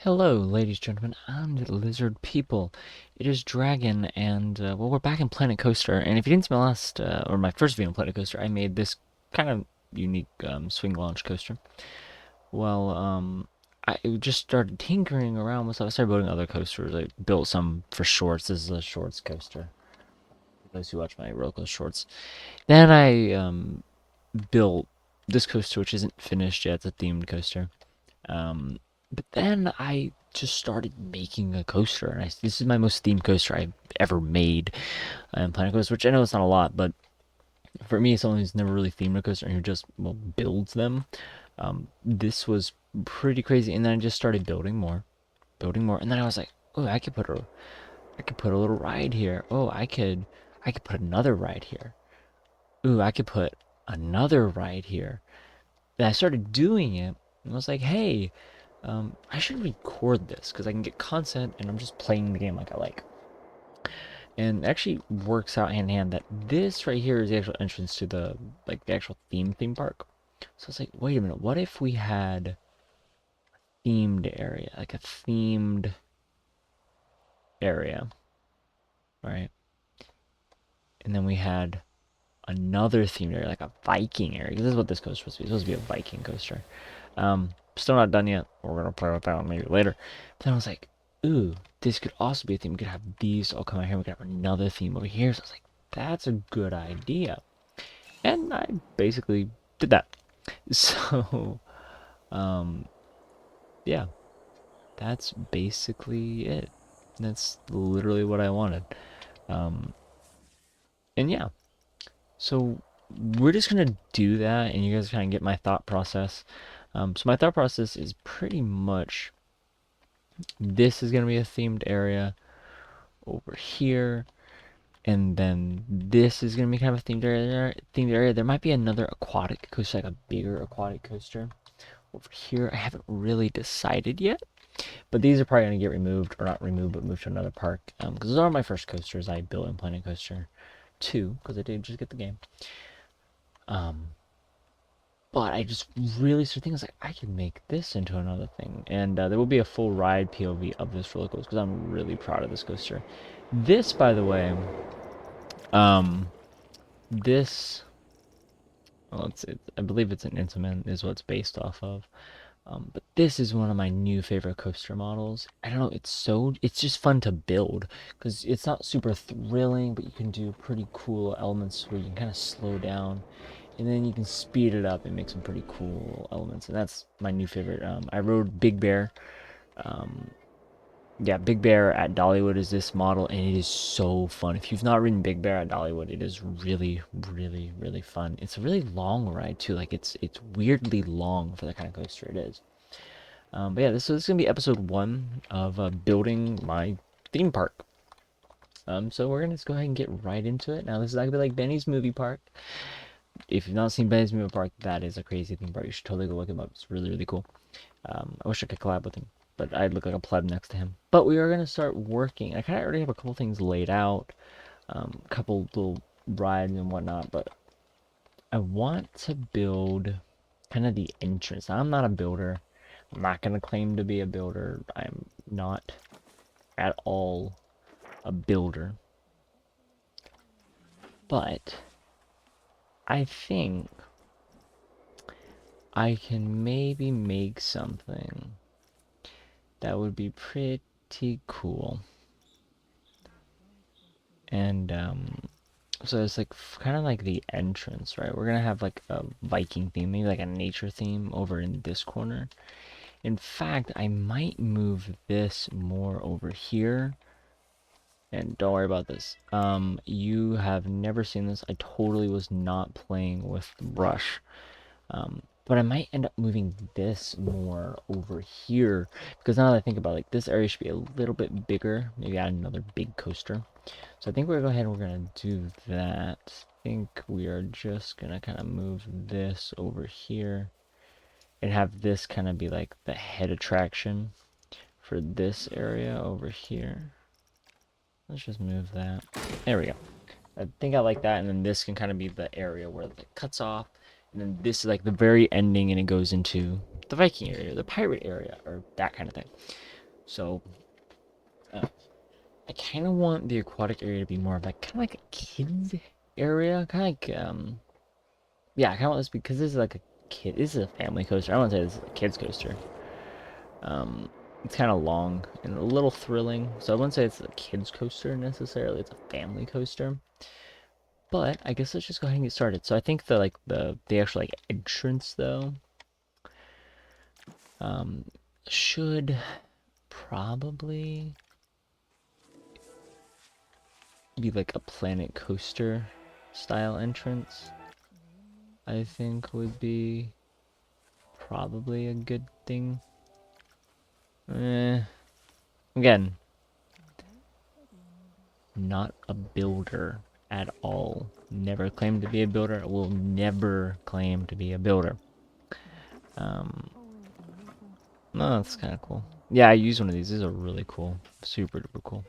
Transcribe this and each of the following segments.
Hello, ladies, gentlemen, and lizard people. It is Dragon, and well, we're back in Planet Coaster. And if you didn't see my last or my first video on Planet Coaster, I made this kind of unique swing launch coaster. Well, I just started tinkering around with stuff. I started building other coasters. I built some for shorts. This is a shorts coaster. For those who watch my roller coaster shorts. Then I built this coaster, which isn't finished yet. It's a themed coaster. But then I just started making a coaster, and this is my most themed coaster I've ever made in Planet Coaster, which I know it's not a lot, but for me, someone who's never really themed a coaster and who just builds them, this was pretty crazy. And then I just started building more, and then I was like, oh, I could put a little ride here. Oh, I could put another ride here. Ooh, I could put another ride here. And I started doing it, and I was like, hey, I should record this because I can get content and I'm just playing the game like I like. And it actually works out hand in hand that this right here is the actual entrance to the actual theme park. So it's like, wait a minute, what if we had a themed area, like a themed area, right? And then we had another themed area, like a Viking area. This is what this coaster was supposed to be. It's supposed to be a Viking coaster. Still not done yet. We're gonna play with that one maybe later. But then I was like, ooh, this could also be a theme. We could have these all come out here. We could have another theme over here. So I was like, that's a good idea. And I basically did that. So, um, yeah, that's basically it. That's literally what I wanted. Um, and yeah, so we're just gonna do that, and you guys kind of get my thought process. So my thought process is pretty much this is gonna be a themed area over here, and then this is gonna be kind of a themed area. There might be another aquatic coaster, like a bigger aquatic coaster over here. I haven't really decided yet, but these are probably gonna get removed, or not removed, but moved to another park. Because those are my first coasters I built in Planet Coaster 2, because I did just get the game. Um, but I just really started thinking, I was like, I can make this into another thing. And there will be a full ride POV of this roller coaster because I'm really proud of this coaster. This, by the way, um, this, well, I believe it's an Intamin is what it's based off of. But this is one of my new favorite coaster models. I don't know, it's just fun to build because it's not super thrilling, but you can do pretty cool elements where you can kind of slow down and then you can speed it up and make some pretty cool elements. And that's my new favorite. I rode Big Bear. Um, yeah, Big Bear at Dollywood is this model, and it is so fun. If you've not ridden Big Bear at Dollywood, it is really, really, really fun. It's a really long ride too. Like it's weirdly long for the kind of coaster it is. But yeah, this is gonna be episode 1 of building my theme park. So we're gonna just go ahead and get right into it. Now this is not gonna be like Benny's Movie Park. If you've not seen Benny's Movie Park, that is a crazy theme park. You should totally go look him up. It's really, really cool. I wish I could collab with him, but I'd look like a pleb next to him. But we are gonna start working. I kind of already have a couple things laid out, a couple little rides and whatnot. But I want to build kind of the entrance. Now, I'm not a builder. I'm not gonna claim to be a builder. I'm not at all a builder. But I think I can maybe make something that would be pretty cool. And so it's like kind of like the entrance, right? We're gonna have like a Viking theme, maybe like a nature theme over in this corner. In fact, I might move this more over here. And don't worry about this. You have never seen this. I totally was not playing with the brush. But I might end up moving this more over here because now that I think about it, like this area should be a little bit bigger. Maybe add another big coaster. So I think we're gonna go ahead and we're gonna do that. I think we are just gonna kind of move this over here and have this kind of be like the head attraction for this area over here. Let's just move that. There we go. I think I like that, and then this can kind of be the area where it cuts off, and then this is like the very ending, and it goes into the Viking area, the pirate area, or that kind of thing. So, I kind of want the aquatic area to be more of like kind of like a kids area, kind of like yeah, I kind of want this because this is like a kid. This is a family coaster. I wouldn't say this is a kids coaster. It's kind of long and a little thrilling, so I wouldn't say it's a kids coaster necessarily. It's a family coaster. But I guess let's just go ahead and get started. So I think the actual like entrance though, um, should probably be like a Planet Coaster style entrance. I think would be probably a good thing. Again, not a builder at all. Never claimed to be a builder. Will never claim to be a builder. No, that's kind of cool. Yeah, I use one of these. These are really cool. Super duper cool.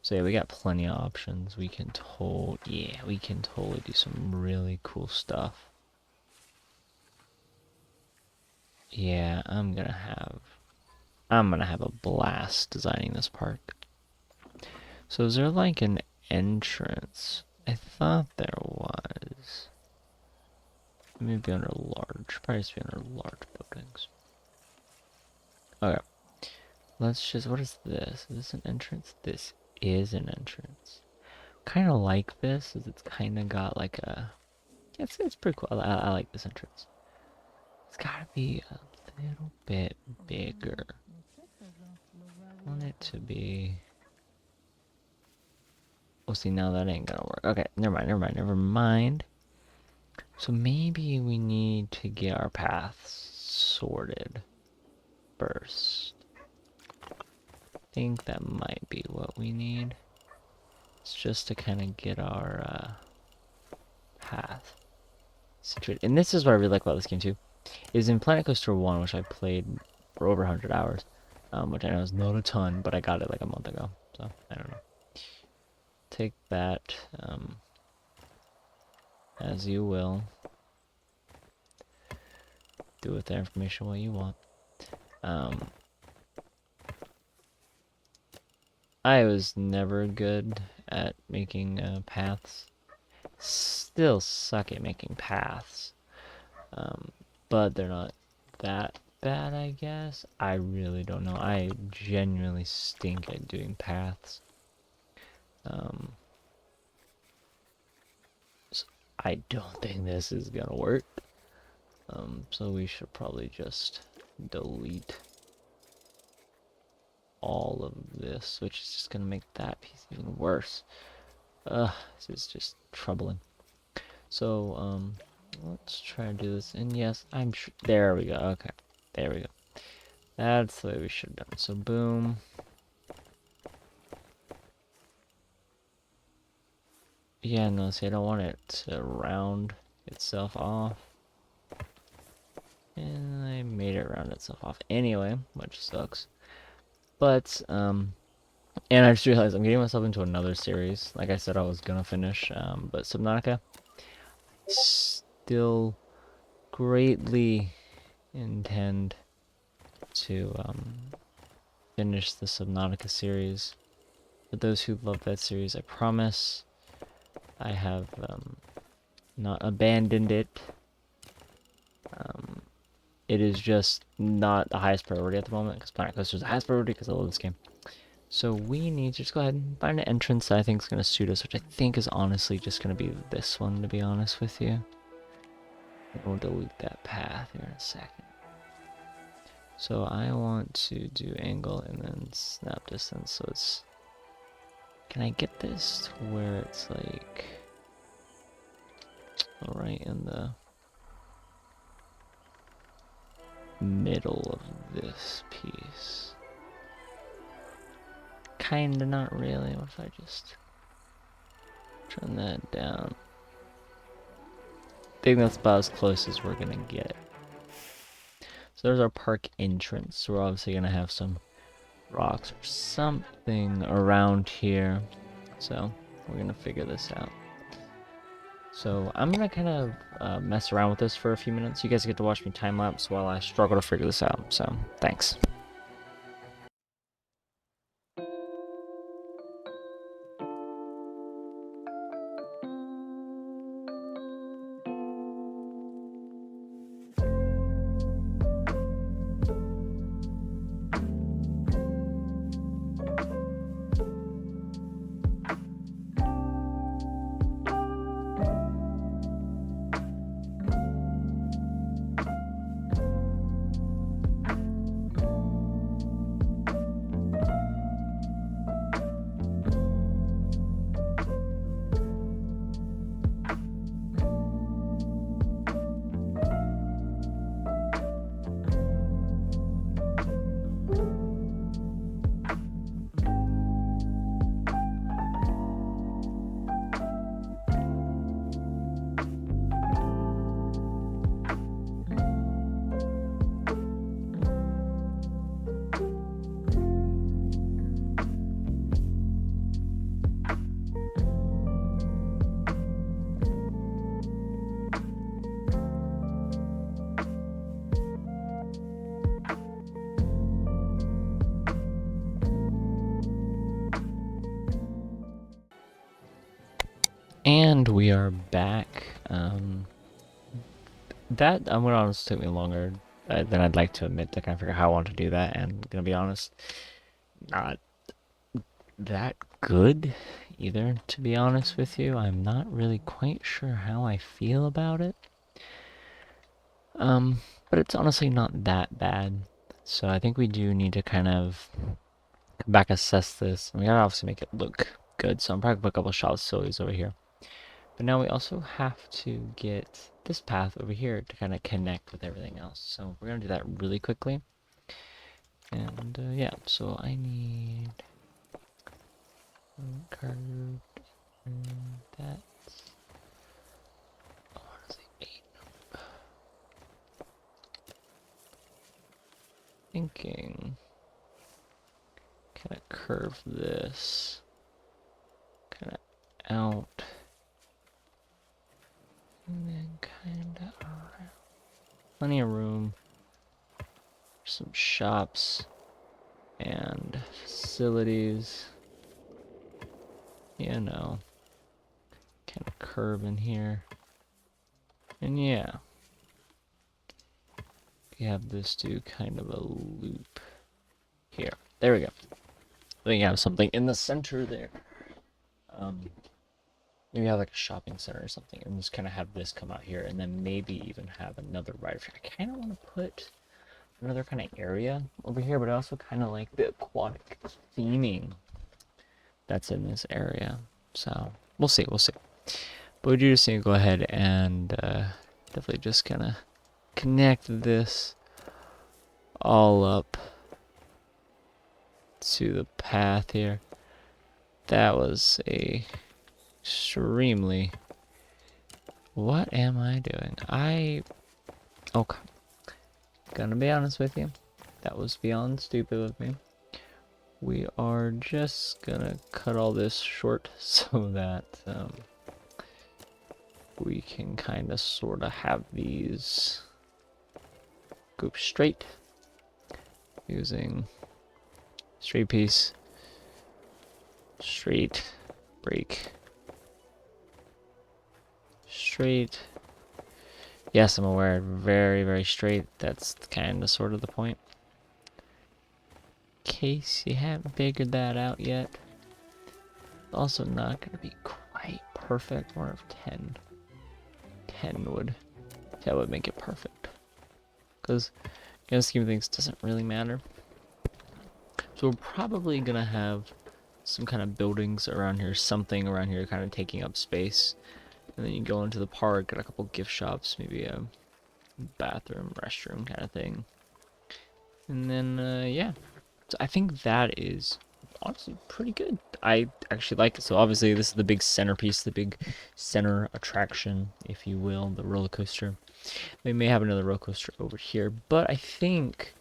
So yeah, we got plenty of options. We can we can totally do some really cool stuff. Yeah, I'm gonna have a blast designing this park. So is there like an entrance? I thought there was. Maybe under large. Probably just be under large buildings. Okay. Let's just. What is this? Is this an entrance? This is an entrance. Kind of like this, as it's kind of got like a. Yeah, it's pretty cool. I like this entrance. It's gotta be a little bit bigger. I want it to be. Well, see, now that ain't gonna work. Okay, never mind. So maybe we need to get our paths sorted first. I think that might be what we need. It's just to kind of get our path situated. And this is what I really like about this game too. Is in Planet Coaster 1, which I played for over 100 hours. Which I know is not a ton, but I got it like a month ago. So, I don't know. Take that as you will. Do with that information what you want. I was never good at making paths. Still suck at making paths. But they're not that bad, I guess. I really don't know. I genuinely stink at doing paths. So I don't think this is gonna work. So we should probably just delete all of this, which is just gonna make that piece even worse. This is just troubling. So, let's try to do this. And yes, I'm sure. There we go. Okay. There we go. That's the way we should have done. So, boom. Yeah, no, see, I don't want it to round itself off. And I made it round itself off anyway, which sucks. But, and I just realized I'm getting myself into another series. Like I said, I was gonna finish, but Subnautica. Still greatly intend to, finish the Subnautica series. For those who love that series, I promise I have, not abandoned it. It is just not the highest priority at the moment, because Planet Coaster is the highest priority because I love this game. So we need to just go ahead and find an entrance that I think is going to suit us, which I think is honestly just going to be this one, to be honest with you. And we'll delete that path here in a second. So I want to do angle and then snap distance, so it's... Can I get this to where it's like... right in the middle of this piece? Kinda, not really. What if I just turn that down? I think that's about as close as we're gonna get. So there's our park entrance. So we're obviously gonna have some rocks or something around here. So we're gonna figure this out. So I'm gonna kind of mess around with this for a few minutes. You guys get to watch me time lapse while I struggle to figure this out. So thanks. And we are back. That I'm gonna honestly took me longer than I'd like to admit to kind of figure out how I want to do that. And gonna be honest, not that good either. To be honest with you, I'm not really quite sure how I feel about it. But it's honestly not that bad. So I think we do need to kind of come back assess this. We gotta obviously make it look good. So I'm probably gonna put a couple shop facilities over here. But now we also have to get this path over here to kind of connect with everything else. So we're going to do that really quickly. And yeah, so I need curved and that. Oh, honestly, 8. Thinking kind of curve this kind of out. And then kind of around. Plenty of room for some shops and facilities. You know, kind of curve in here. And yeah, we have this do kind of a loop here. There we go. We have something in the center there. Maybe have like a shopping center or something, and just kind of have this come out here, and then maybe even have another ride. I kind of want to put another kind of area over here, but I also kind of like the aquatic theming that's in this area. So we'll see, we'll see. But we do just need to go ahead and definitely just kind of connect this all up to the path here. That was a extremely... What am I doing? Okay. Gonna be honest with you. That was beyond stupid of me. We are just gonna cut all this short so that we can kind of sort of have these go straight using straight piece, straight, break, straight. Yes, I'm aware, very, very straight. That's kind of sort of the point. In case you haven't figured that out yet. Also not going to be quite perfect. More of 10. 10 would, that would make it perfect. Because, in the scheme of things, doesn't really matter. So we're probably going to have some kind of buildings around here, something around here kind of taking up space. And then you go into the park, get a couple gift shops, maybe a bathroom, restroom kind of thing. And then, yeah. So I think that is honestly pretty good. I actually like it. So obviously this is the big centerpiece, the big center attraction, if you will, the roller coaster. We may have another roller coaster over here, but I think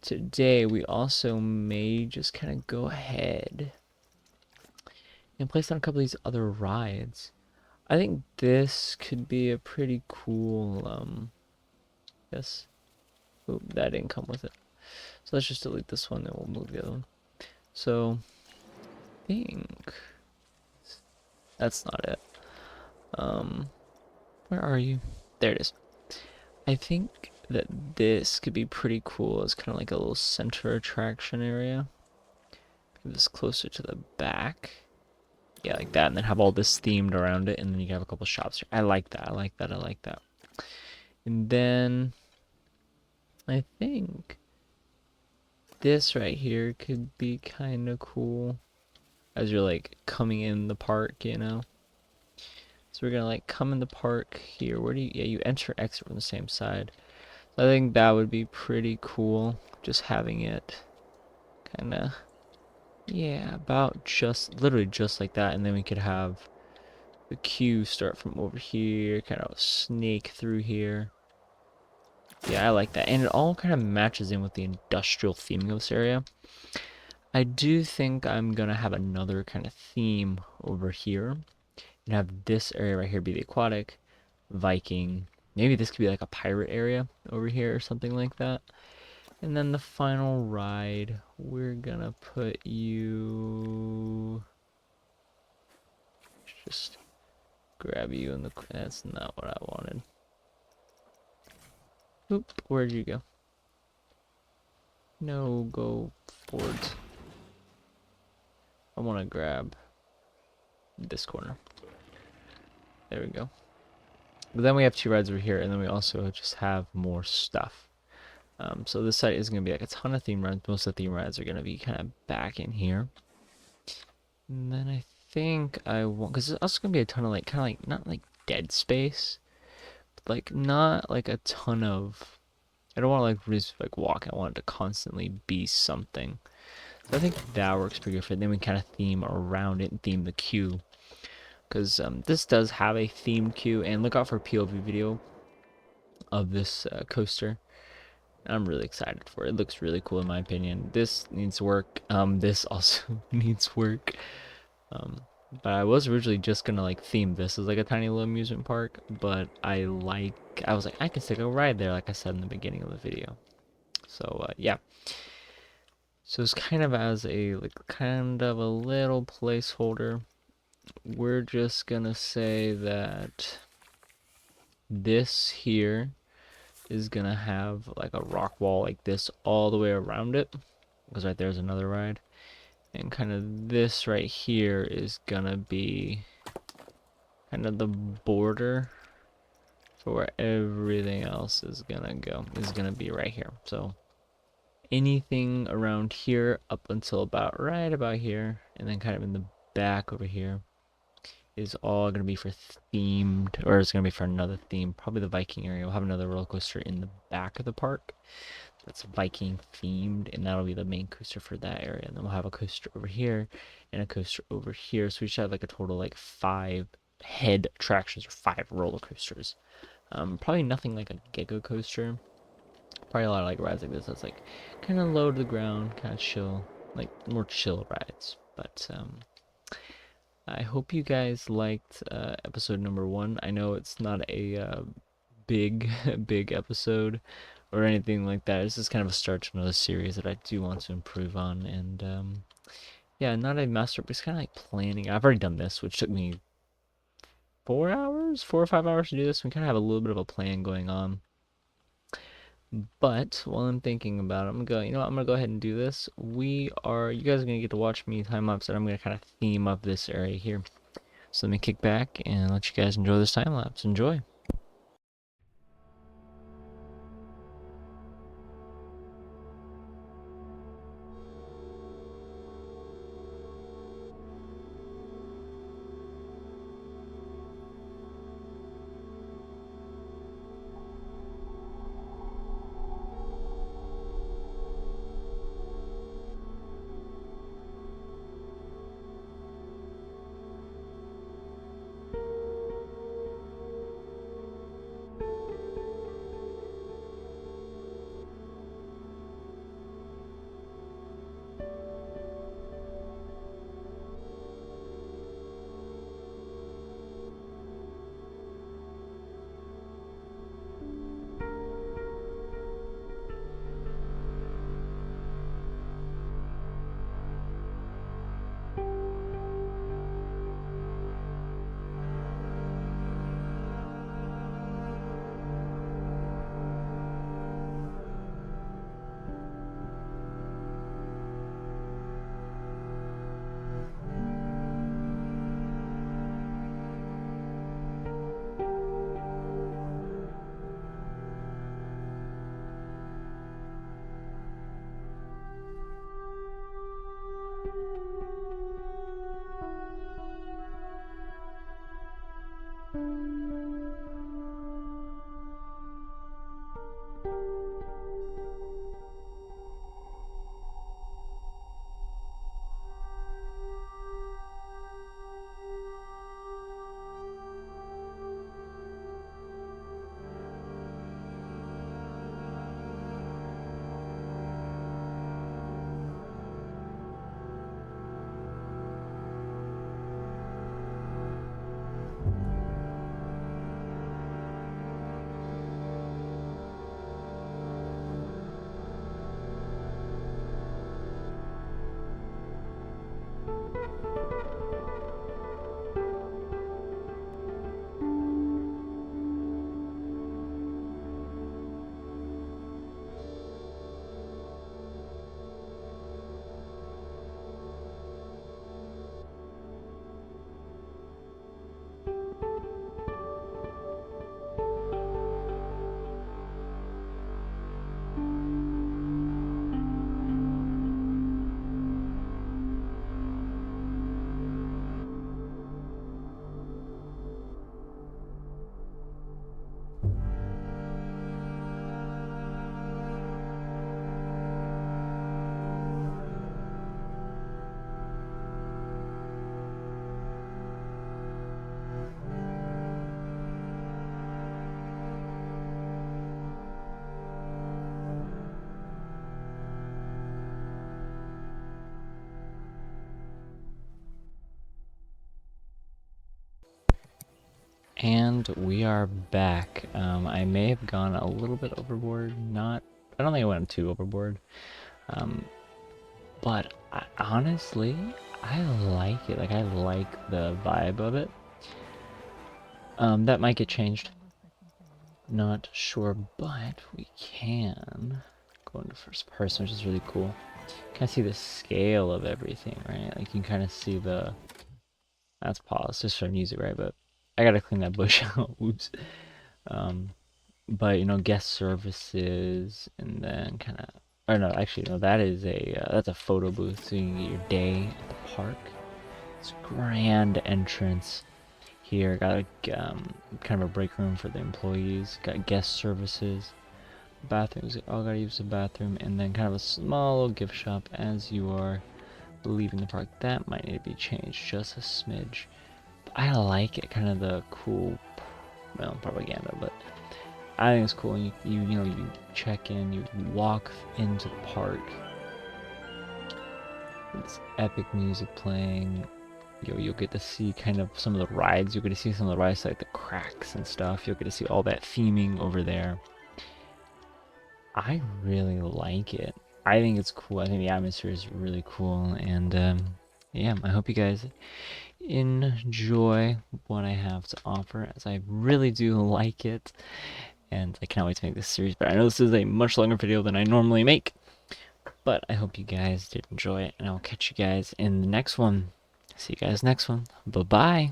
today we also may just kind of go ahead and place on a couple of these other rides. I think this could be a pretty cool, yes. Oop, that didn't come with it. So let's just delete this one and we'll move the other one. So, I think that's not it. Where are you? There it is. I think that this could be pretty cool as kind of like a little center attraction area. Move this closer to the back. Yeah, like that, and then have all this themed around it, and then you can have a couple shops here. I like that, I like that, I like that. And then I think this right here could be kind of cool as you're like coming in the park, you know? So we're gonna like come in the park here. Where do you, yeah, you enter, exit from the same side. So I think that would be pretty cool, just having it kind of, yeah, about just, literally just like that. And then we could have the queue start from over here, kind of snake through here. Yeah, I like that. And it all kind of matches in with the industrial theming of this area. I do think I'm gonna have another kind of theme over here. And have this area right here be the aquatic, Viking. Maybe this could be like a pirate area over here or something like that. And then the final ride, we're gonna put you... Just grab you in the... That's not what I wanted. Oop, where'd you go? No, go forwards. I want to grab this corner. There we go. But then we have 2 rides over here, and then we also just have more stuff. So this site is going to be like a ton of theme rides. Most of the theme rides are going to be kind of back in here. And then I think I want, because there's also going to be a ton of like, kind of like, not like dead space, but like not like a ton of, I don't want to like just like walk. I want it to constantly be something. So I think that works pretty good for it. Then we kind of theme around it and theme the queue. Because this does have a themed queue, and look out for a POV video of this coaster. I'm really excited for it. It looks really cool in my opinion. This needs work. This also needs work. But I was originally just gonna like theme this as like a tiny little amusement park, but I was like, I can stick a ride there, like I said in the beginning of the video. So yeah. So it's kind of as a like kind of a little placeholder. We're just gonna say that this here is gonna have like a rock wall like this all the way around it, because right there's another ride, and kind of this right here is gonna be kind of the border for where everything else is gonna be right here. So anything around here up until about right about here, and then kind of in the back over here is all going to be for themed, or it's going to be for another theme, probably the Viking area. We'll have another roller coaster in the back of the park that's Viking themed, and that'll be the main coaster for that area. And then we'll have a coaster over here and a coaster over here, so we should have like a total like 5 head attractions or 5 roller coasters. Probably nothing like a Giga coaster. Probably a lot of like rides like this that's like kind of low to the ground, kind of chill, like more chill rides. But I hope you guys liked episode number 1. I know it's not a big, big episode or anything like that. This is kind of a start to another series that I do want to improve on. And yeah, not a master, but it's kind of like planning. I've already done this, which took me 4 hours, 4 or 5 hours to do this. We kind of have a little bit of a plan going on. But while I'm thinking about it, I'm gonna go ahead and do this. You guys are gonna get to watch me time lapse, and I'm gonna kind of theme up this area here. So let me kick back and let you guys enjoy this time lapse. Enjoy. And we are back. I may have gone a little bit overboard. I don't think I went too overboard. Um, but honestly, I like it. Like, I like the vibe of it. That might get changed. Not sure, but we can go into first person, which is really cool. Kind of see the scale of everything, right? Like, you can kind of see the... That's pause, just for music, right? But I gotta clean that bush out. Oops. Um, but guest services, and then kind of, or no, actually no, that's a photo booth, so you can get your day at the park. It's a grand entrance here. Got a kind of a break room for the employees. Got guest services, bathrooms. You all gotta use the bathroom, and then kind of a small little gift shop as you are leaving the park. That might need to be changed just a smidge. But I like it, kind of the cool, well, propaganda, but I think it's cool. You check in, you walk into the park. It's epic music playing. You'll get to see kind of some of the rides. You'll get to see some of the rides like the cracks and stuff. You'll get to see all that theming over there. I really like it. I think it's cool. I think the atmosphere is really cool. And yeah, I hope you guys enjoy what I have to offer, as I really do like it. And I cannot wait to make this series, but I know this is a much longer video than I normally make. But I hope you guys did enjoy it, and I'll catch you guys in the next one. See you guys next one. Bye-bye.